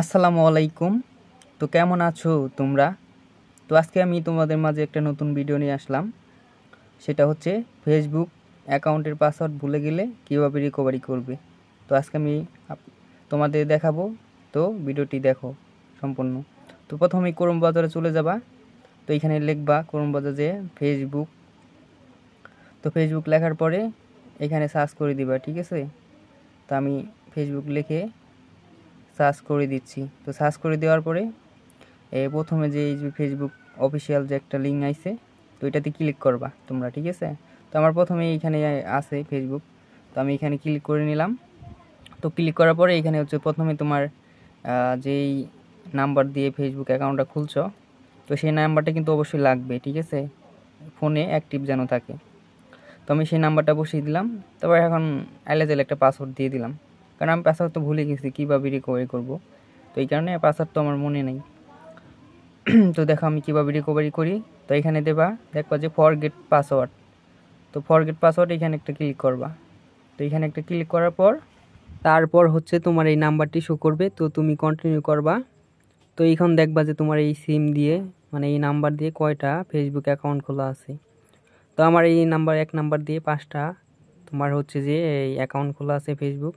আসসালামু আলাইকুম। তো কেমন আছো তোমরা? তো আজকে আমি তোমাদের মাঝে একটা নতুন ভিডিও নিয়ে আসলাম। সেটা হচ্ছে ফেসবুক অ্যাকাউন্টের পাসওয়ার্ড ভুলে গেলে কীভাবে রিকভারি করবে। তো আজকে আমি তোমাদের দেখাবো। তো ভিডিওটি দেখো সম্পূর্ণ। তো প্রথমেই ক্রোম ব্রাউজারে চলে যাবা। তো এখানে লিখবা ক্রোম ব্রাউজারে ফেসবুক। তো ফেসবুক লেখার পরে এখানে সার্চ করে দিবা, ঠিক আছে। তো আমি ফেসবুক লিখে সার্চ করে দিচ্ছি। তো সার্চ করে দেওয়ার পরে প্রথমে যে এই যে ফেসবুক অফিসিয়াল যে একটা লিঙ্ক আইছে, তো এটাতে ক্লিক করবা তোমরা, ঠিক আছে। তো আমার প্রথমে এইখানে আছে ফেসবুক, তো আমি এখানে ক্লিক করে নিলাম। তো ক্লিক করার পরে এখানে হচ্ছে প্রথমে তোমার যেই নাম্বার দিয়ে ফেসবুক অ্যাকাউন্টটা খুলছো, তো সেই নাম্বারটা কিন্তু অবশ্যই লাগবে, ঠিক আছে, ফোনে অ্যাক্টিভ যেন থাকে। তো আমি সেই নাম্বারটা বসিয়ে দিলাম। তারপর এখন অ্যালেজেল একটা পাসওয়ার্ড দিয়ে দিলাম, কারণ আমি পাসওয়ার্ড তো ভুলে গেছি, কীভাবে রিকভারি করবো। তো এই কারণে পাসওয়ার্ড তো আমার মনে নেই। তো দেখো আমি কীভাবে রিকভারি করি। তো এখানে দেখবা যে ফরগেট পাসওয়ার্ড। তো ফরগেট পাসওয়ার্ড এখানে একটা ক্লিক করবা। তো এখানে একটা ক্লিক করার পর তারপর হচ্ছে তোমার এই নাম্বারটি শো করবে, তো তুমি কন্টিনিউ করবা। তো এখন দেখবা যে তোমার এই সিম দিয়ে মানে এই নাম্বার দিয়ে কয়টা ফেসবুক অ্যাকাউন্ট খোলা আছে। তো আমার এই এক নাম্বার দিয়ে 5টা তোমার হচ্ছে যে এই অ্যাকাউন্ট খোলা আছে ফেসবুক।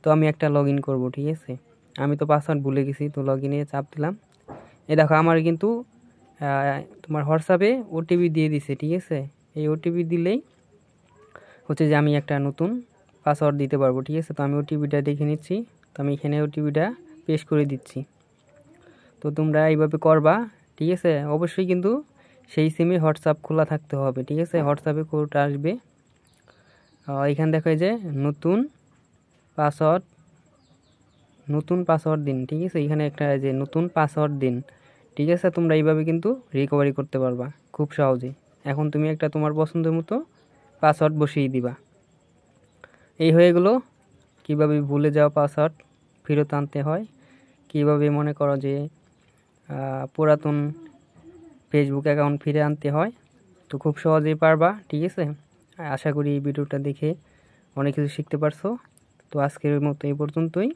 তো আমি একটা লগ ইন করবো, ঠিক আছে। আমি তো পাসওয়ার্ড ভুলে গেছি, তো লগ ইনে চাপ দিলাম। এই দেখো আমার কিন্তু তোমার হোয়াটসঅ্যাপে ওটিপি দিয়ে দিছে, ঠিক আছে। এই ওটিপি দিলেই হচ্ছে যে আমি একটা নতুন পাসওয়ার্ড দিতে পারবো, ঠিক আছে। তো আমি ওটিপিটা দেখে নিচ্ছি। তো আমি এখানে ওটিপিটা পেস্ট করে দিচ্ছি। তো তোমরা এইভাবে করবা, ঠিক আছে। অবশ্যই কিন্তু সেই সিমে হোয়াটসঅ্যাপ খোলা থাকতে হবে, ঠিক আছে। হোয়াটসঅ্যাপে কোড আসবে, এখানে দেখো যে নতুন পাসওয়ার্ড দিন, ঠিক আছে। এখানে একটা যে নতুন পাসওয়ার্ড দিন, ঠিক আছে। তোমরা এইভাবে কিন্তু রিকভারি করতে পারবা খুব সহজে। এখন তুমি একটা তোমার পছন্দের মতো পাসওয়ার্ড বসিয়ে দিবা। এই হয়ে গেলো কীভাবে ভুলে যাওয়া পাসওয়ার্ড ফেরত আনতে হয়, কীভাবে মনে করো যে পুরাতন ফেসবুক অ্যাকাউন্ট ফিরে আনতে হয়। তো খুব সহজেই পারবা, ঠিক আছে। আশা করি এই ভিডিওটা দেখে অনেক কিছু শিখতে পারছো। তো আজকের মতো এই পর্যন্তই।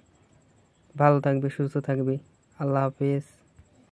ভালো থাকবে, সুস্থ থাকবে। আল্লাহ হাফেজ।